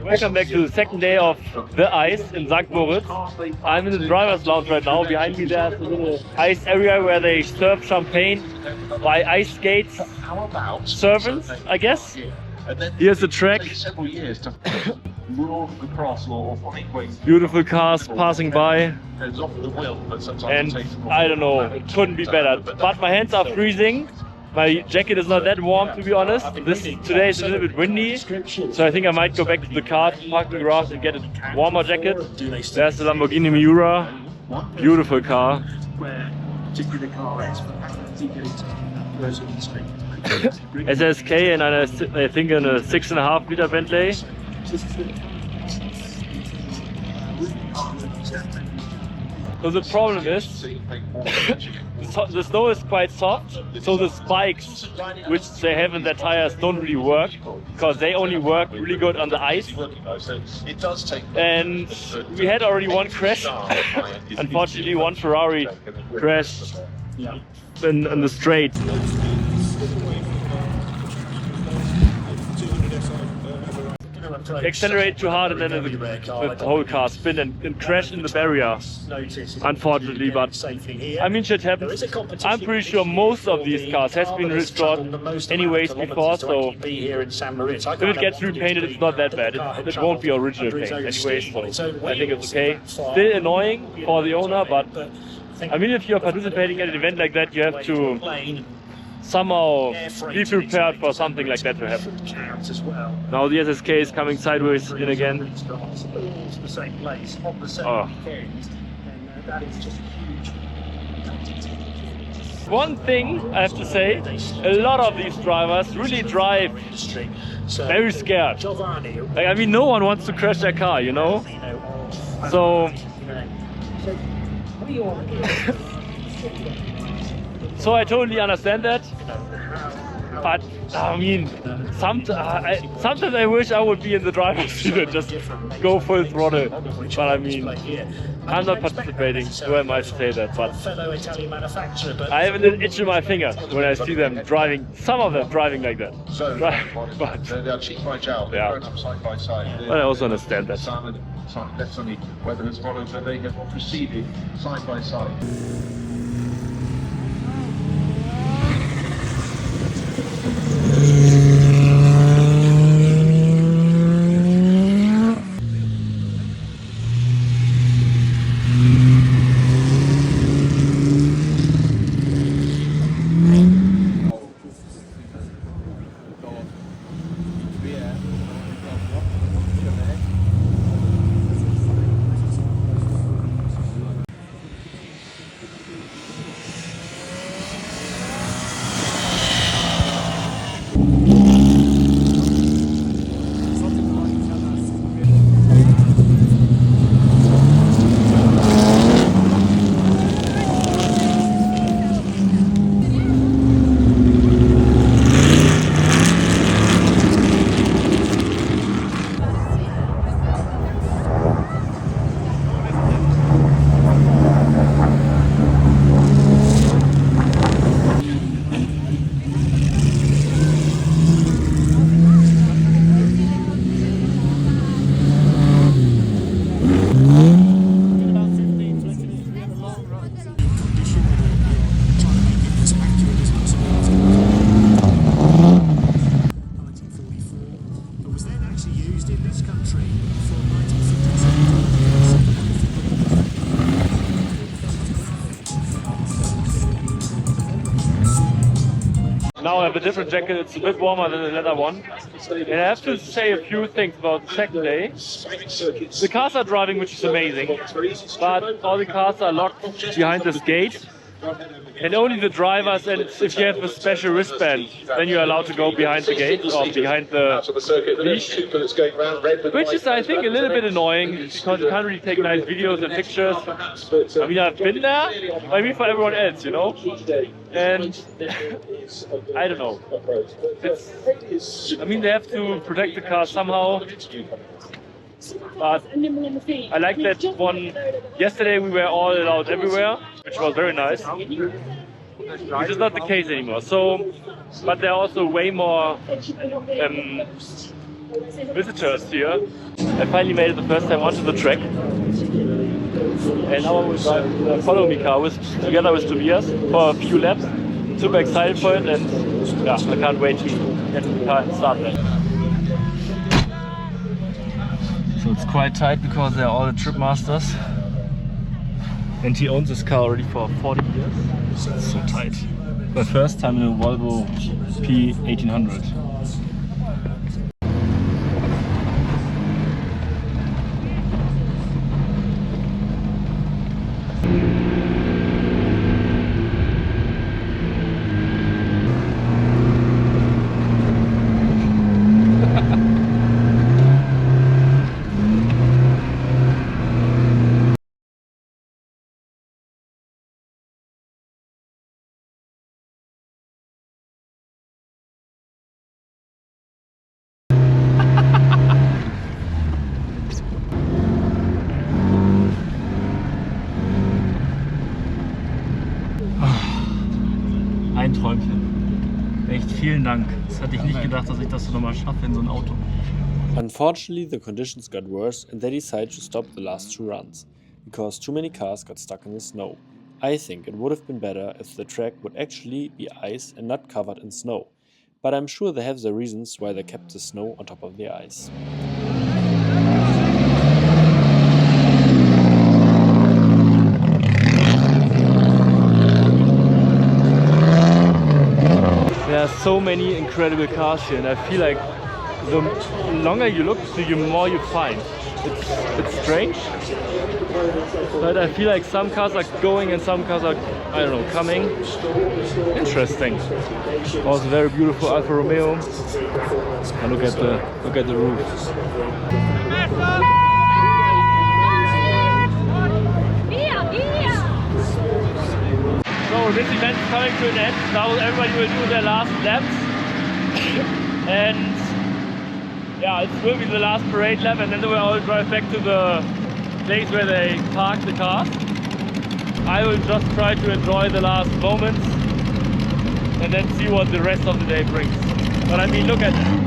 Welcome back to the second day of the ice in St. Moritz. I'm in the driver's lounge right now. Behind me there's a little ice area where they serve champagne by ice skates servants, I guess. Here's the track. Beautiful cars passing by. And I don't know, it couldn't be better. But my hands are freezing. My jacket is not that warm, to be honest. Today is a little bit windy, so I think I might go back to the car, park the garage and get a warmer jacket. There's the Lamborghini Miura, beautiful car. SSK and I think in a 6.5 liter Bentley. So the problem is, the snow is quite soft, so the spikes which they have in their tires don't really work, because they only work really good on the ice. And we had already one crash. Unfortunately, one Ferrari crashed in the straight. Accelerate too hard and then the whole car spin and crash in the barrier, unfortunately, but I mean shit happens. I'm pretty sure most of these cars has been restored anyways before, so if it gets repainted it's not that bad. It won't be original paint anyways, so I think it's okay. Still annoying for the owner, but I mean if you're participating at an event like that you have to somehow be prepared for something like that to happen. Now the SSK is coming sideways in again. Oh. One thing I have to say, a lot of these drivers really drive very scared. Like, I mean, no one wants to crash their car, you know? So... So I totally understand that, but I mean, sometimes I wish I would be in the driver's seat and just go full throttle, but I mean, I'm not participating, who am I to say that, but I have a little itch in my finger when I see them driving, some of them driving like that. But they are cheap by Jowl, yeah. going up side by side. But I also understand that. Left on the weather has followed, but they have proceeded side by side. Now I have a different jacket, it's a bit warmer than the leather one. And I have to say a few things about the second day. The cars are driving, which is amazing, but all the cars are locked behind this gate. And only the drivers, and if you have a special wristband, then you're allowed to go behind the gate or behind the leash. Which is, I think, a little bit annoying, because you can't really take nice videos and pictures. I mean, I've been there, I mean for everyone else, you know? And I don't know. I mean, they have to protect the car somehow. But I like that one. Yesterday we were all allowed everywhere, which was very nice. Which is not the case anymore. So, but there are also way more visitors here. I finally made it the first time onto the track. And now I will drive the follow me car together with Tobias for a few laps. Super excited for it, and yeah, I can't wait to get in the car and start that. So it's quite tight because they're all the trip masters. And he owns this car already for 40 years. It's so tight. My first time in a Volvo P1800. Ein Träumchen. Echt vielen Dank. Das hatte ich nicht gedacht, dass ich das so nochmal schaffe in so ein Auto. Unfortunately, the conditions got worse and they decided to stop the last 2 runs, because too many cars got stuck in the snow. I think it would have been better if the track would actually be ice and not covered in snow, but I'm sure they have their reasons why they kept the snow on top of the ice. There are so many incredible cars here, and I feel like the longer you look, the more you find. It's strange, but I feel like some cars are going and some cars are, I don't know, coming. Interesting. Also very beautiful Alfa Romeo. And look at the roof. So this event is coming to an end. Now everybody will do their last laps. And yeah, it will be the last parade lap, and then they will all drive back to the place where they parked the cars. I will just try to enjoy the last moments and then see what the rest of the day brings. But I mean, look at that.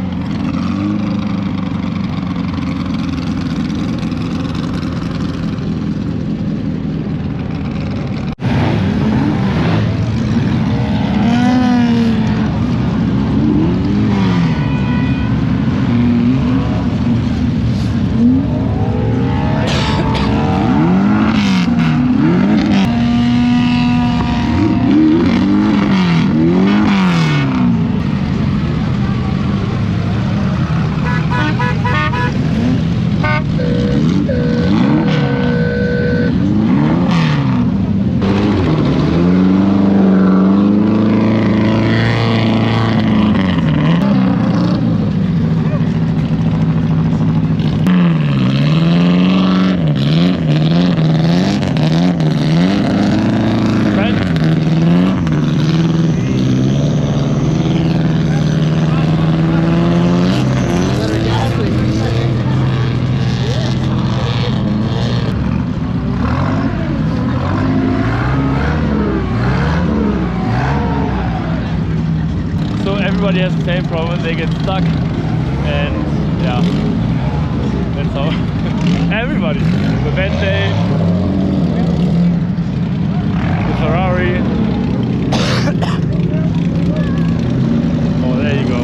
Everybody has the same problem, they get stuck, and yeah, that's how everybody, the Bentley, the Ferrari. Oh, there you go.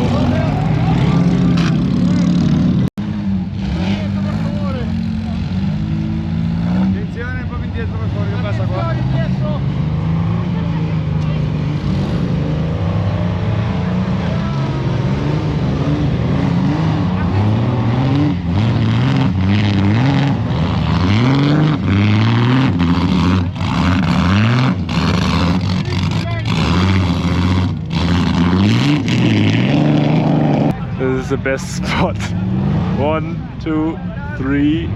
This is the best spot. 1, 2, 3,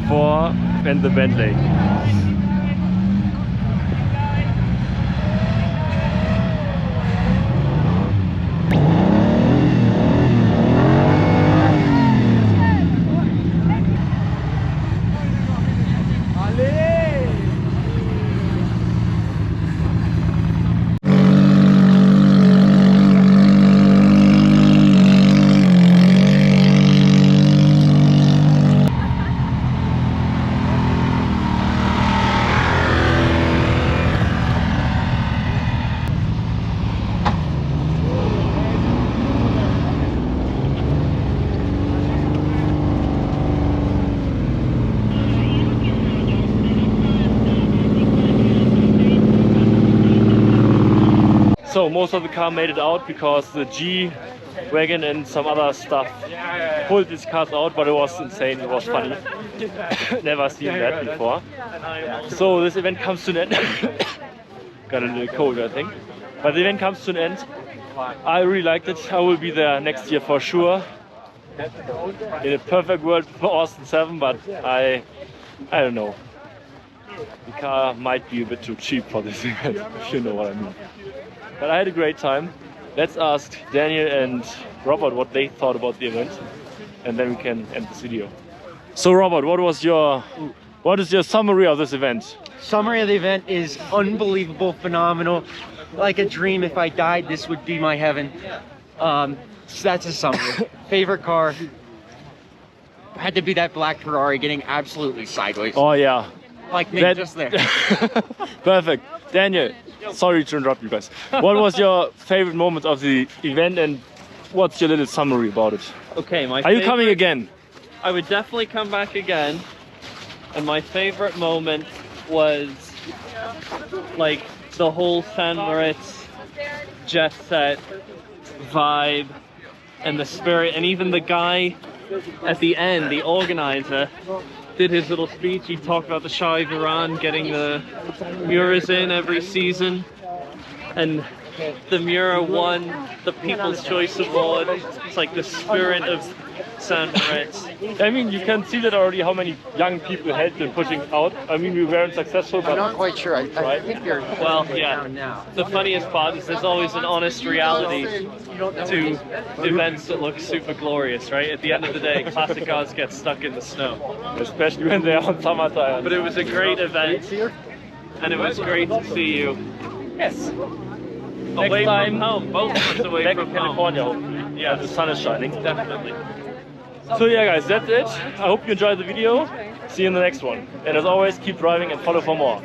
4, and the Bentley. no, most of the car made it out because the G wagon and some other stuff pulled these cars out, but it was insane, it was funny. Never seen that before. So this event comes to an end. Got a little cold, I think. But the event comes to an end. I really liked it. I will be there next year for sure. In a perfect world for Austin 7, but I don't know. The car might be a bit too cheap for this event, if you know what I mean. But I had a great time. Let's ask Daniel and Robert what they thought about the event, and then we can end this video. So Robert, what is your summary of this event? Summary of the event is unbelievable, phenomenal. Like a dream. If I died, this would be my heaven. So that's a summary. Favorite car had to be that black Ferrari getting absolutely sideways. Oh yeah. Like me, just there. Perfect. Daniel, sorry to interrupt you guys. What was your favorite moment of the event and what's your little summary about it? Okay, Are you coming again? I would definitely come back again. And my favorite moment was like the whole San Moritz jet set vibe and the spirit, and even the guy at the end, the organizer, did his little speech. He talked about the Shah of Iran getting the Muras in every season, and the Mura won the People's Choice Award. It's like the spirit of San Moritz. I mean, you can see that already how many young people helped in pushing out. I mean, we weren't successful, but I'm not quite sure. I think you're well, yeah. The funniest part is there's always an honest reality to events that look super glorious, right? At the end of the day, classic cars get stuck in the snow. especially when they're on summer tires. But it was a great event, and it was great to see you. Yes. Away time, from home, both of us away Back from in California, hopefully. home. Yeah, the sun is shining. Definitely. So yeah guys, that's it. I hope you enjoyed the video. See you in the next one. And as always, keep driving and follow for more.